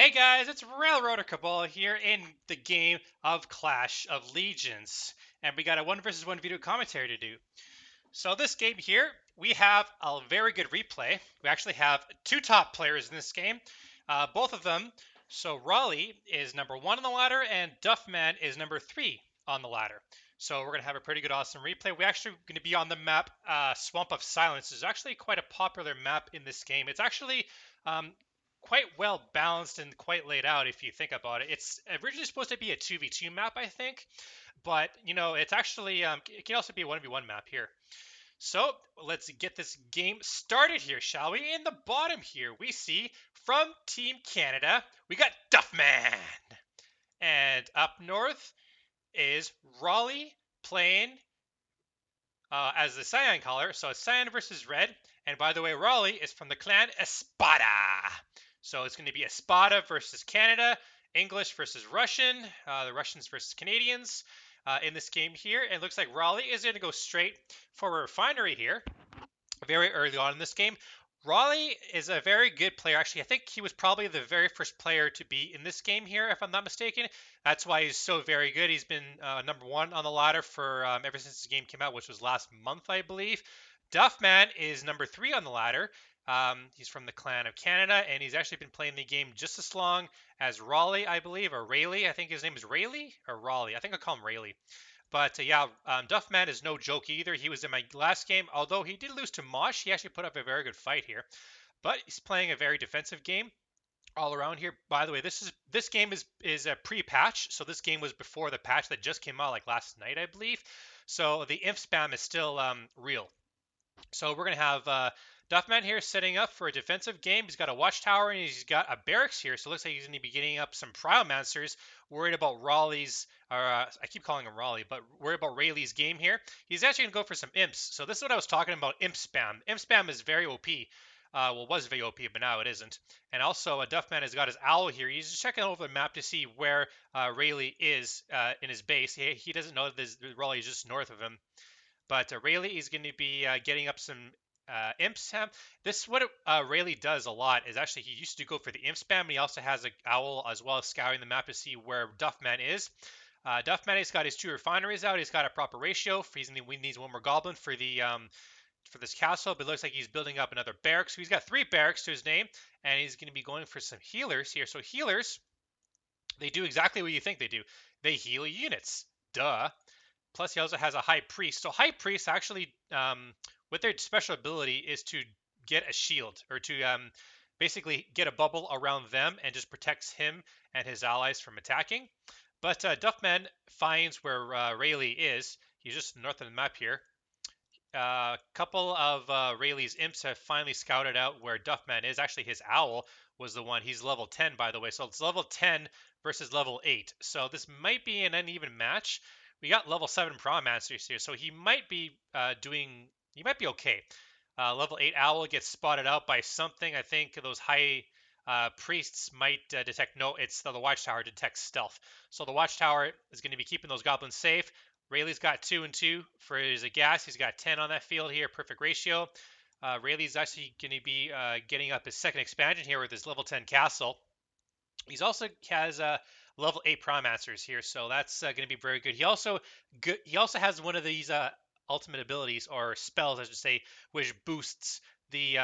Hey guys, it's Railroader Cabal here in the game of Clash of Legions, and we got a 1 versus 1 video commentary to do. So this game here, we have a very good replay. We actually have two top players in this game, both of them. So Raily is number 1 on the ladder, and Duffman is number 3 on the ladder. So we're gonna have a pretty good, awesome replay. We're actually gonna be on the map Swamp of Silence. It's actually quite a popular map in this game. It's actually quite well balanced and quite laid out if you think about it. It's originally supposed to be a 2v2 map, I think, but it's actually it can also be a 1v1 map here. So let's get this game started here, shall we? In the bottom here, we see from Team Canada, we got Duffman. And up north is Raily playing as the Cyan color. So it's Cyan versus Red. And by the way, Raily is from the clan Espada. So it's going to be Espada versus Canada, English versus Russian, the Russians versus Canadians in this game here. And it looks like Raily is going to go straight for a refinery here very early on in this game. Raily is a very good player. Actually, I think he was probably the very first player to be in this game here, if I'm not mistaken. That's why he's so very good. He's been number 1 on the ladder for ever since the game came out, which was last month, I believe. Duffman is number 3 on the ladder. He's from the clan of Canada, and he's actually been playing the game just as long as Raily, I believe, or Raily. I think his name is Raily or Raily. I think I'll call him Raily. But yeah, Duffman is no joke either. He was in my last game, although he did lose to Mosh. He actually put up a very good fight here. But he's playing a very defensive game all around here. By the way, this game is a pre-patch, so this game was before the patch that just came out like last night, I believe. So the imp spam is still real. So we're gonna have Duffman here setting up for a defensive game. He's got a watchtower and he's got a barracks here. So it looks like he's going to be getting up some Priomancers. Worried about Raleigh's, or I keep calling him Raleigh, but worried about Rayleigh's game here. He's actually going to go for some imps. So this is what I was talking about, imp spam. Imp spam is very OP. Well, was very OP, but now it isn't. And also, Duffman has got his owl here. He's just checking over the map to see where Raily is in his base. He doesn't know that Raleigh is just north of him. But Raily is going to be getting up some imps. This what Raily does a lot is actually he used to go for the imp spam, and he also has an owl as well as scouring the map to see where Duffman is. Duffman has got his 2 refineries out. He's got a proper ratio. He needs 1 more goblin for the for this castle, but it looks like he's building up another barracks. So he's got 3 barracks to his name, and he's going to be going for some healers here. So healers, they do exactly what you think they do. They heal units. Duh. Plus, he also has a high priest. So high priests actually, with their special ability, is to get a shield or to basically get a bubble around them and just protects him and his allies from attacking. But Duffman finds where Raily is. He's just north of the map here. A couple of Rayleigh's imps have finally scouted out where Duffman is. Actually, his owl was the one. He's level 10, by the way. So it's level 10 versus level 8. So this might be an uneven match. We got level 7 Priomancers here, so he might be he might be okay. Level 8 Owl gets spotted out by something. I think those high priests might detect. No, it's the Watchtower detects stealth. So the Watchtower is going to be keeping those goblins safe. Rayleigh's got 2 and 2 for his gas. He's got 10 on that field here, perfect ratio. Rayleigh's actually going to be getting up his second expansion here with his level 10 castle. He's also has level 8 Priomancers here, so that's going to be very good. He also has one of these ultimate abilities or spells, I should say, which boosts the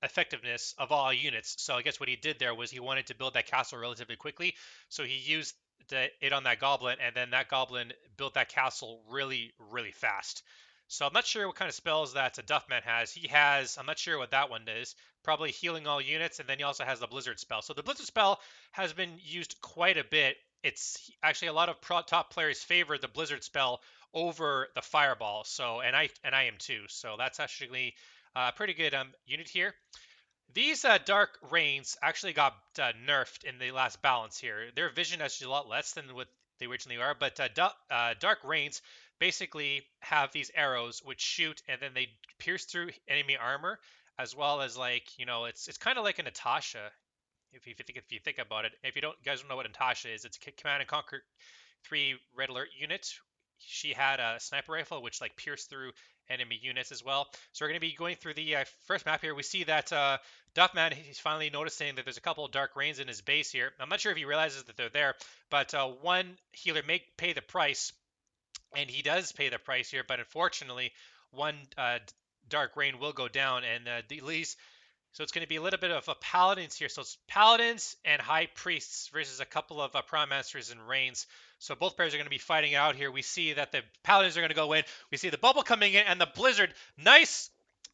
effectiveness of all units. So I guess what he did there was he wanted to build that castle relatively quickly, so he used it on that goblin, and then that goblin built that castle really, really fast. So I'm not sure what kind of spells that Duffman has. He has, I'm not sure what that one is. Probably healing all units, and then he also has the Blizzard spell. So the Blizzard spell has been used quite a bit. It's actually a lot of top players favor the Blizzard spell over the Fireball. So and I am too. So that's actually a pretty good unit here. These Dark Rains actually got nerfed in the last balance here. Their vision is a lot less than what they originally are, but Dark Rains basically have these arrows which shoot and then they pierce through enemy armor, as well as it's kind of like a Natasha. If you think about it, if you guys don't know what Natasha is, it's a Command and Conquer 3 Red Alert unit. She had a sniper rifle which pierced through enemy units as well. So we're going to be going through the first map here. We see that Duffman, he's finally noticing that there's a couple of dark rains in his base here. I'm not sure if he realizes that they're there, but one healer may pay the price, and he does pay the price here, but unfortunately, one dark rain will go down, and at least so it's going to be a little bit of a paladins here. So it's paladins and high priests versus a couple of prime masters and reigns. So both pairs are going to be fighting out here. We see that the paladins are going to go in. We see the bubble coming in and the blizzard. Nice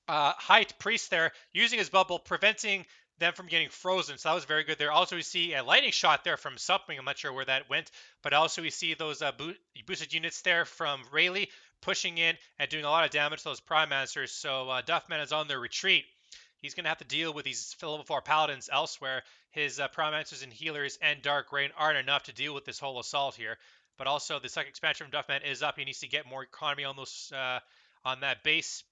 high priest there using his bubble, preventing them from getting frozen. So that was very good there. Also, we see a lightning shot there from something. I'm not sure where that went. But also we see those boosted units there from Raily pushing in and doing a lot of damage to those prime masters. So Duffman is on their retreat. He's going to have to deal with these level 4 paladins elsewhere. His prime masters and healers and dark rain aren't enough to deal with this whole assault here. But also the second expansion from Duffman is up. He needs to get more economy on those on that base.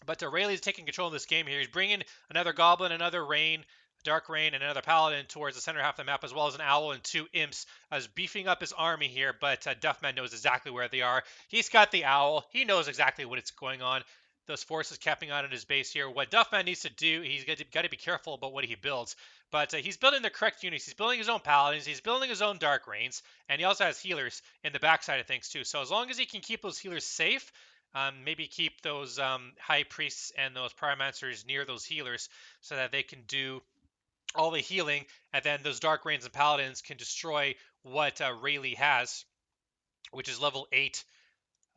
But Raily is taking control of this game here. He's bringing another goblin, another rain, dark rain, and another paladin towards the center half of the map, as well as an owl and 2 imps, as beefing up his army here. But Duffman knows exactly where they are. He's got the owl. He knows exactly what is going on. Those forces camping out in his base here. What Duffman needs to do, he's got to be careful about what he builds. But he's building the correct units. He's building his own paladins. He's building his own dark rains, and he also has healers in the backside of things too. So as long as he can keep those healers safe, maybe keep those high priests and those pyromancers near those healers so that they can do all the healing, and then those dark rains and paladins can destroy what Raily has, which is level 8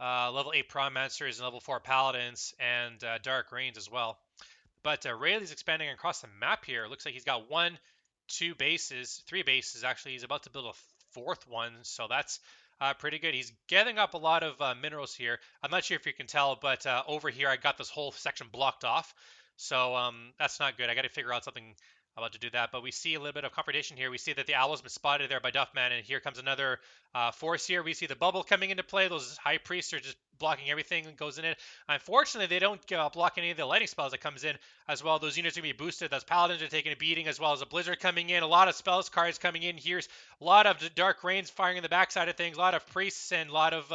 pyromancers and level 4 paladins and dark rains as well. But Rayleigh's expanding across the map here. Looks like he's got 1, 2 bases, 3 bases actually. He's about to build a fourth one, so that's pretty good. He's gathering up a lot of minerals here. I'm not sure if you can tell, but over here I got this whole section blocked off. So that's not good. I got to figure out something about to do that. But we see a little bit of confrontation here. We see that the owl's been spotted there by Duffman, and here comes another force here. We see the bubble coming into play. Those high priests are just blocking everything that goes in it. Unfortunately, they don't block any of the lightning spells that comes in as well. Those units are going to be boosted. Those paladins are taking a beating, as well as a blizzard coming in. A lot of spells cards coming in. Here's a lot of dark rains firing in the backside of things. A lot of priests and a lot of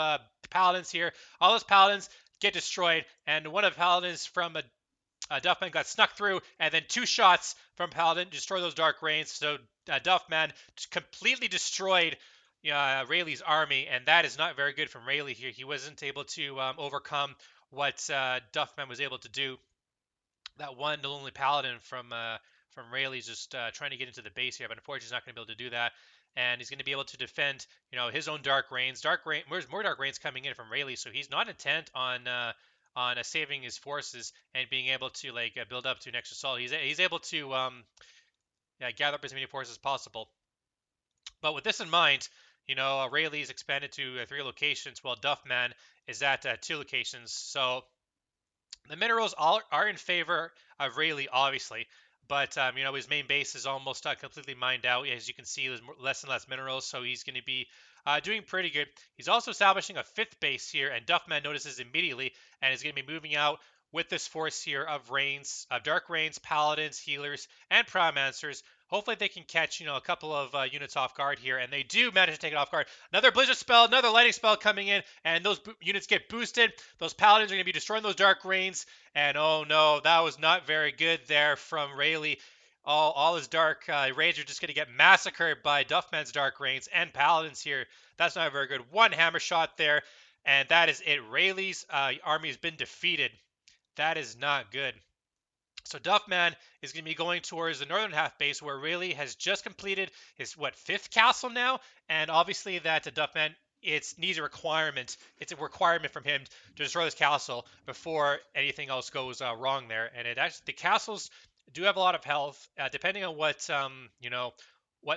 paladins here. All those paladins get destroyed, and one of the paladins from Duffman got snuck through, and then 2 shots from Paladin destroy those dark rains. So Duffman completely destroyed Rayleigh's army, and that is not very good from Raily here. He wasn't able to overcome what Duffman was able to do. That one lonely Paladin from Rayleigh's just trying to get into the base here, but unfortunately he's not going to be able to do that. And he's going to be able to defend, his own dark rains. There's more dark rains coming in from Raily, so he's not intent on saving his forces and being able to build up to an extra assault. He's able to gather up as many forces as possible. But with this in mind, Rayleigh's expanded to 3 locations, while Duffman is at 2 locations. So the minerals are in favor of Raily, obviously. But, his main base is almost completely mined out. As you can see, there's less and less minerals, so he's going to be doing pretty good. He's also establishing a 5th base here, and Duffman notices immediately, and is going to be moving out with this force here of rains, of dark rains, paladins, healers, and pyromancers. Hopefully they can catch, a couple of units off guard here, and they do manage to take it off guard. Another blizzard spell, another lightning spell coming in, and those units get boosted. Those paladins are going to be destroying those dark rains, and oh no, that was not very good there from Raily. All his dark rains are just going to get massacred by Duffman's dark rains and paladins here. That's not very good. One hammer shot there, and that is it. Rayleigh's army has been defeated. That is not good. So Duffman is going to be going towards the northern half base, where Raily has just completed his 5th castle now, and obviously that Duffman needs a requirement. It's a requirement from him to destroy this castle before anything else goes wrong there. And the castles do have a lot of health, depending on what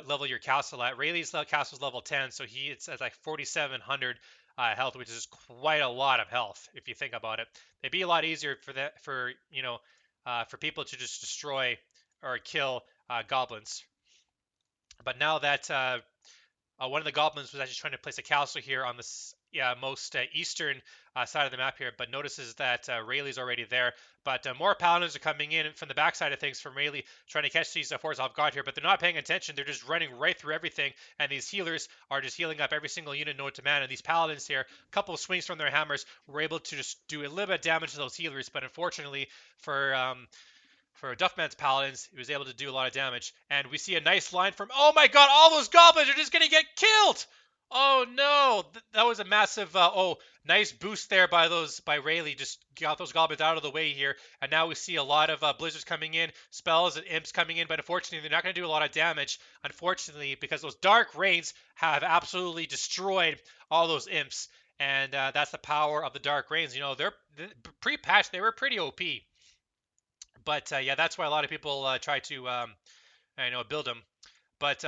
level your castle at. Rayleigh's castle is level 10, so it's at 4,700 health, which is quite a lot of health if you think about it. It'd be a lot easier for people to just destroy or kill goblins. But now that one of the goblins was actually trying to place a castle here on this yeah, most eastern side of the map here, but notices that Rayleigh's already there. But more paladins are coming in from the backside of things from Rayleigh, trying to catch these forces off guard here, but they're not paying attention. They're just running right through everything, and these healers are just healing up every single unit known to man. And these paladins here, a couple of swings from their hammers, were able to just do a little bit of damage to those healers, but unfortunately for Duffman's paladins, he was able to do a lot of damage. And we see a nice line from, oh my god, all those goblins are just going to get killed! Oh no, that was a massive, nice boost there by Rayleigh, just got those goblins out of the way here. And now we see a lot of blizzards coming in, spells and imps coming in, but unfortunately they're not going to do a lot of damage, unfortunately, because those dark rains have absolutely destroyed all those imps. And that's the power of the dark rains. You know, they're pre-patch, they were pretty OP. But yeah, that's why a lot of people try to build them. But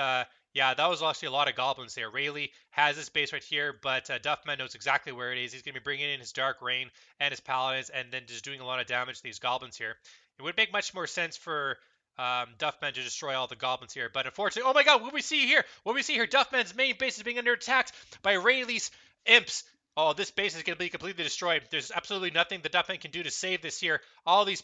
yeah, that was actually a lot of goblins there. Rayleigh has his base right here, but Duffman knows exactly where it is. He's going to be bringing in his Dark Rain and his Paladins, and then just doing a lot of damage to these goblins here. It would make much more sense for Duffman to destroy all the goblins here, but unfortunately, oh my god, what we see here? What we see here? Duffman's main base is being under attack by Rayleigh's imps. Oh, this base is going to be completely destroyed. There's absolutely nothing the Duffman can do to save this here. All these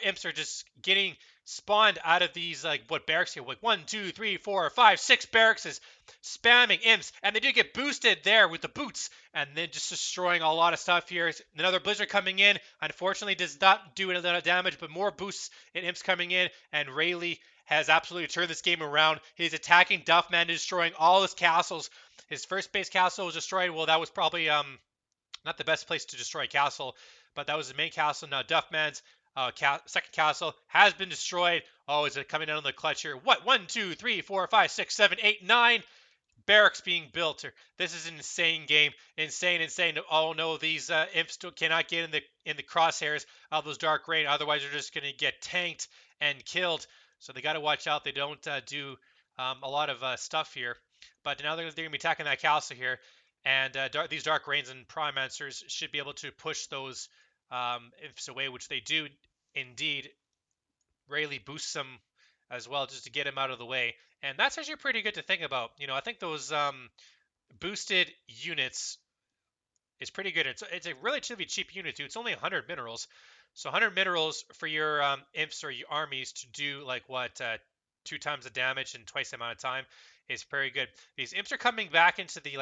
imps are just getting spawned out of these barracks here, like 1, 2, 3, 4, 5, 6 barracks is spamming imps, and they do get boosted there with the boots, and then just destroying a lot of stuff here. Another blizzard coming in, unfortunately does not do a lot of damage, but more boosts and imps coming in, and Rayleigh has absolutely turned this game around. He's attacking Duffman, destroying all his castles. His first base castle was destroyed. Well, that was probably not the best place to destroy a castle, but that was the main castle. Now Duffman's second castle has been destroyed. Oh, is it coming down on the clutch here? What? 1, 2, 3, 4, 5, 6, 7, 8, 9 barracks being built. This is an insane game. Insane, insane. Oh no, these imps still cannot get in the crosshairs of those dark rain. Otherwise, they're just going to get tanked and killed. So they got to watch out. They don't do a lot of stuff here. But now they're going to be attacking that castle here. And these dark rains and Primancers should be able to push those imps away, which they do indeed. Rayleigh boosts them as well just to get him out of the way. And that's actually pretty good to think about. You know, I think those boosted units is pretty good. It's a relatively cheap unit too. It's only 100 minerals. So 100 minerals for your imps or your armies to do like what 2 times the damage in twice the amount of time is very good. These imps are coming back into the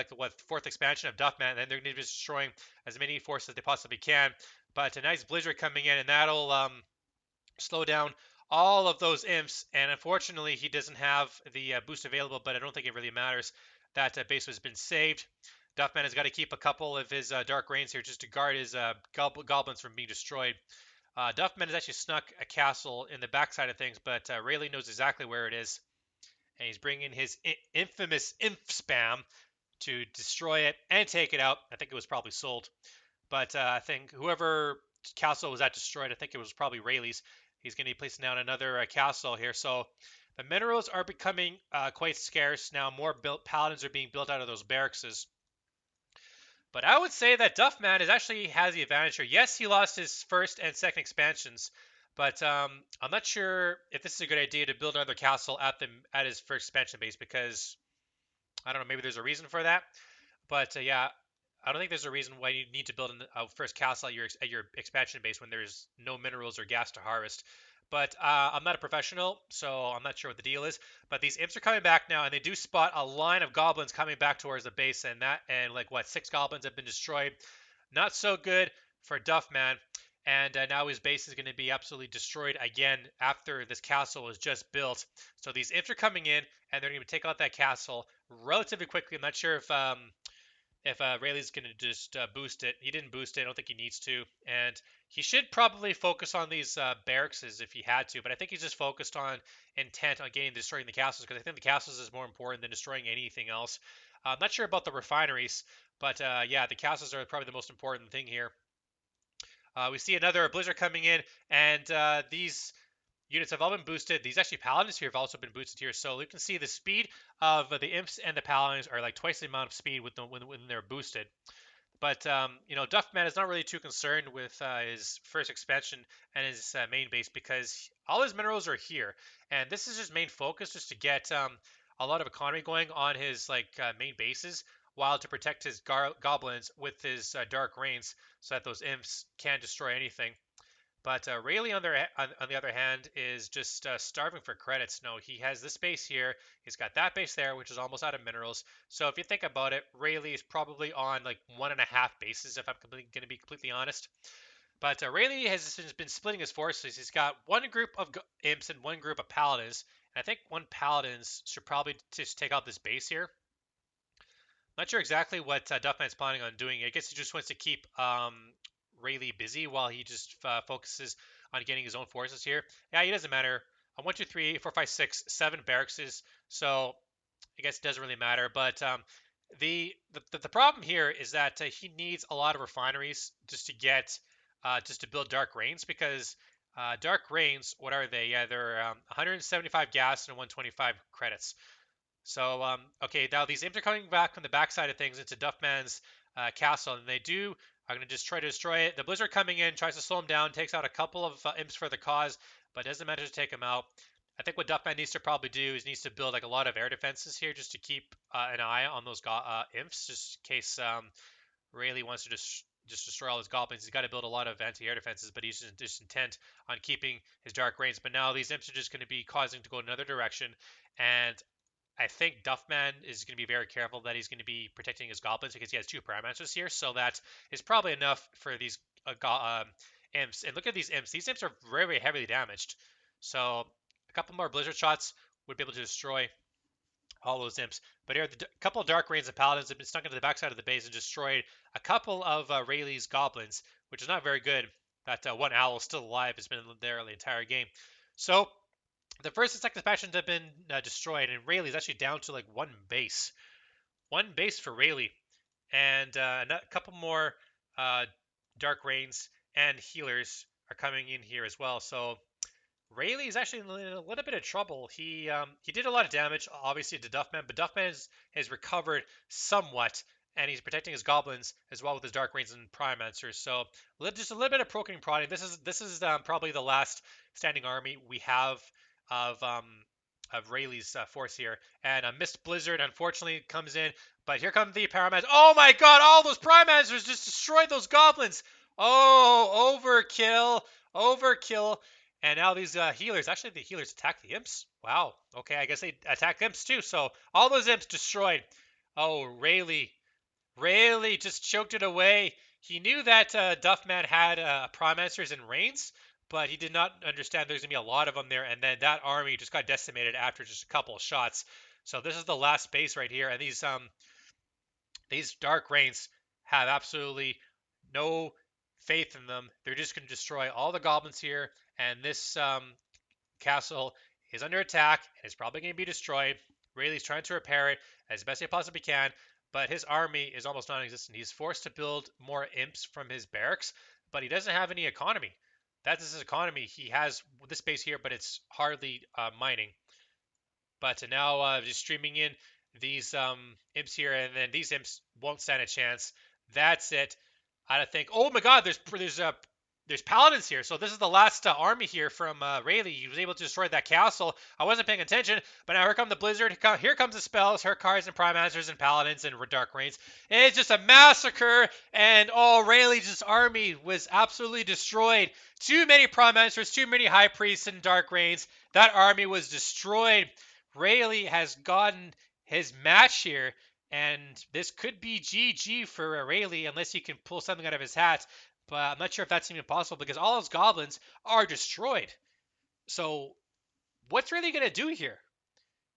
fourth expansion of Duffman, and they're going to be destroying as many forces as they possibly can. But a nice blizzard coming in, and that'll slow down all of those imps. And unfortunately, he doesn't have the boost available, but I don't think it really matters. That base has been saved. Duffman has got to keep a couple of his Dark Rains here just to guard his goblins from being destroyed. Duffman has actually snuck a castle in the backside of things, but Raily knows exactly where it is. And he's bringing his infamous imp spam to destroy it and take it out. I think it was probably sold. But I think whoever castle was that destroyed, I think it was probably Rayleigh's. He's going to be placing down another castle here. So the minerals are becoming quite scarce now. More paladins are being built out of those barracks. But I would say that Duffman actually has the advantage here. Yes, he lost his first and second expansions, but I'm not sure if this is a good idea to build another castle at his first expansion base, because I don't know, maybe there's a reason for that. But yeah, I don't think there's a reason why you need to build a first castle at your expansion base when there's no minerals or gas to harvest. But I'm not a professional, so I'm not sure what the deal is. But these imps are coming back now, and they do spot a line of goblins coming back towards the base, and 6 goblins have been destroyed. Not so good for Duffman. And now his base is going to be absolutely destroyed again after this castle was just built. So these imps are coming in, and they're going to take out that castle relatively quickly. I'm not sure if Rayleigh's going to just boost it. He didn't boost it. I don't think he needs to. And he should probably focus on these barracks if he had to. But I think he's just focused on intent on destroying the castles, because I think the castles is more important than destroying anything else. I'm not sure about the refineries, but yeah, the castles are probably the most important thing here. We see another blizzard coming in, and these units have all been boosted. These actually paladins here have also been boosted here. So you can see the speed of the imps and the paladins are like twice the amount of speed when they're boosted. But Duffman is not really too concerned with his first expansion and his main base, because all his minerals are here, and this is his main focus, just to get a lot of economy going on his main bases. while to protect his goblins with his dark rains so that those imps can't destroy anything. But Raily, on the other hand, is just starving for credits. No, he has this base here. He's got that base there, which is almost out of minerals. So if you think about it, Raily is probably on like 1.5 bases, if I'm going to be completely honest. But Raily has been splitting his forces. He's got one group of imps and one group of paladins. And I think one paladins should probably just take out this base here. Not sure exactly what Duffman's planning on doing. I guess he just wants to keep Raily busy while he just focuses on getting his own forces here. Yeah, it doesn't matter. 1, 2, 3, 4, 5, 6, 7 barracks, so I guess it doesn't really matter. But the problem here is that he needs a lot of refineries just to get just to build dark rains, because dark rains, what are they? Yeah, they're 175 gas and 125 credits. So, okay, now these imps are coming back from the backside of things into Duffman's castle, and they are going to just try to destroy it. The Blizzard coming in tries to slow him down, takes out a couple of imps for the cause, but doesn't manage to take him out. I think what Duffman needs to probably do is needs to build like a lot of air defenses here just to keep an eye on those imps, just in case Raily wants to just destroy all his goblins. He's got to build a lot of anti-air defenses, but he's just intent on keeping his dark rains. But now these imps are just going to be causing to go another direction, and I think Duffman is going to be very careful that he's going to be protecting his goblins because he has 2 Pyromancers here, so that is probably enough for these imps. And look at these imps. These imps are very, very heavily damaged. So a couple more Blizzard shots would be able to destroy all those imps. But here, a couple of Dark Rains and Paladins have been stuck into the backside of the base and destroyed a couple of Rayleigh's goblins, which is not very good. That one owl is still alive, has been there the entire game. So the first and second factions have been destroyed, and Raily is actually down to like one base. One base for Raily. And a couple more Dark Rains and healers are coming in here as well. So Raily is actually in a little bit of trouble. He did a lot of damage, obviously, to Duffman, but Duffman has recovered somewhat, and he's protecting his goblins as well with his Dark Rains and Pyromancers. So just a little bit of proking and prodding. This is probably the last standing army we have of Rayleigh's force here. And a Mist Blizzard, unfortunately, comes in. But here come the Pyromancers. Oh my god, all those Pyromancers just destroyed those goblins. Oh, overkill. Overkill. And now these healers, actually the healers attack the imps. Wow. Okay, I guess they attack imps too. So all those imps destroyed. Oh, Raily just choked it away. He knew that Duffman had Pyromancers and Rains, but he did not understand there's going to be a lot of them there. And then that army just got decimated after just a couple of shots. So this is the last base right here. And these Dark Rains have absolutely no faith in them. They're just going to destroy all the goblins here. And this castle is under attack and it's probably going to be destroyed. Rayleigh's trying to repair it as best he possibly can, but his army is almost non-existent. He's forced to build more imps from his barracks, but he doesn't have any economy. That's his economy. He has this base here, but it's hardly mining. But now just streaming in these imps here, and then these imps won't stand a chance. That's it. I think. Oh my God! There's paladins here. So this is the last army here from Raily. He was able to destroy that castle. I wasn't paying attention, but now here come the Blizzard. Here comes the spells, her cards and Pyromancers and Paladins and Dark Rains. It's just a massacre, and Rayleigh's army was absolutely destroyed. Too many Pyromancers, too many High Priests and Dark Rains. That army was destroyed. Raily has gotten his match here, and this could be GG for Raily unless he can pull something out of his hat. But I'm not sure if that's even possible because all his goblins are destroyed. So what's Raily going to do here?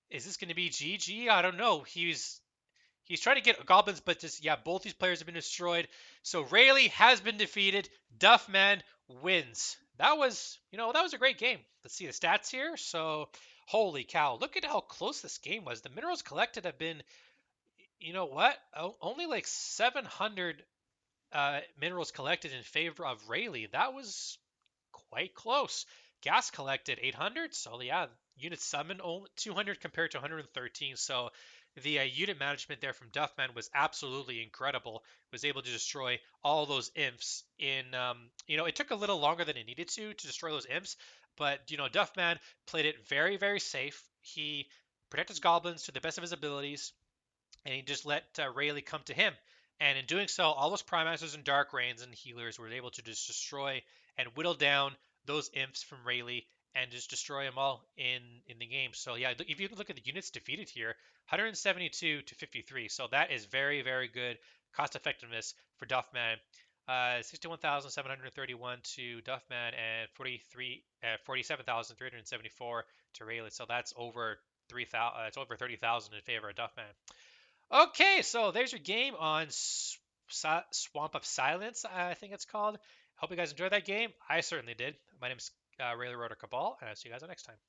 Is this going to be GG? I don't know. He's trying to get goblins, but just, yeah, both these players have been destroyed. So Raily has been defeated. Duffman wins. That was a great game. Let's see the stats here. So holy cow, look at how close this game was. The minerals collected have been, you know what? Only like 700 minerals collected in favor of Raily. That was quite close. Gas collected 800, so yeah, unit summon 200 compared to 113. So the unit management there from Duffman was absolutely incredible. Was able to destroy all those imps in, it took a little longer than it needed to destroy those imps, but Duffman played it very, very safe. He protected his goblins to the best of his abilities. and he just let Raily come to him. And in doing so, all those Prime Masters and Dark Reigns and healers were able to just destroy and whittle down those imps from Raily and just destroy them all in the game. So yeah, if you look at the units defeated here, 172 to 53. So that is very very good cost effectiveness for Duffman. 61,731 to Duffman and 47,374 to Rayleigh. So that's over 3,000. It's over 30,000 in favor of Duffman. Okay, so there's your game on Swamp of Silence, I think it's called. Hope you guys enjoyed that game. I certainly did. My name is Rayleigh Rotor Cabal, and I'll see you guys next time.